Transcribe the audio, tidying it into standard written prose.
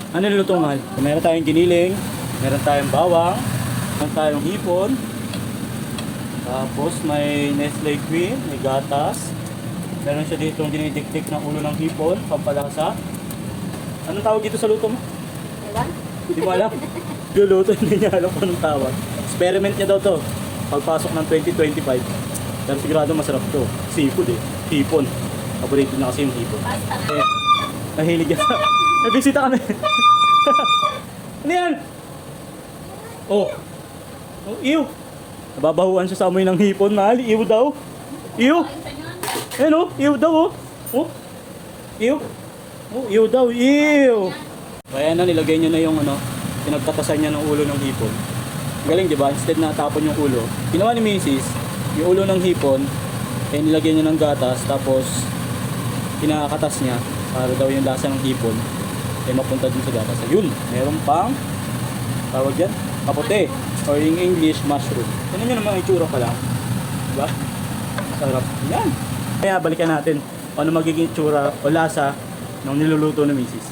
Ano niluto mahal? Meron tayong giniling, meron tayong bawang, meron tayong hipon, tapos may Nestle Queen, may gatas, meron siya dito yung dinidiktik ng ulo ng hipon, pampalasa. Anong tawag dito sa luto mo? Ewan? Hindi mo alam? Luluto, hindi niya alam kung anong tawag. Experiment niya daw to, pagpasok ng 2025. Pero sigurado masarap to. Seafood eh, hipon. Paborito niya kasi yung hipon. Pasta. Eh, nahilig yan. May bisita kami. Ano yan? Oh. Oh, ew. Nababahuan siya sa amoy ng hipon, mahal. Ew daw. Ew. Ayan oh, ew daw oh. Oh. Ew. Oh, ew daw. Ew. Kaya na, nilagay niya na yung ano, pinagtatasan niya ng ulo ng hipon. Galing, di ba? Instead na tapon yung ulo. Ginawa ni Mrs. Yung ulo ng hipon, eh nilagay niya ng gatas, tapos kinakatas niya para daw yung lasa ng hipon eh mapunta dun sa gatas. Ayun, meron pang tawag yan, kapote or in English, mushroom. Ano nyo naman itsura pa lang, diba? Sarap yan. Kaya balikan natin ano magiging itsura o lasa ng niluluto ng Mrs.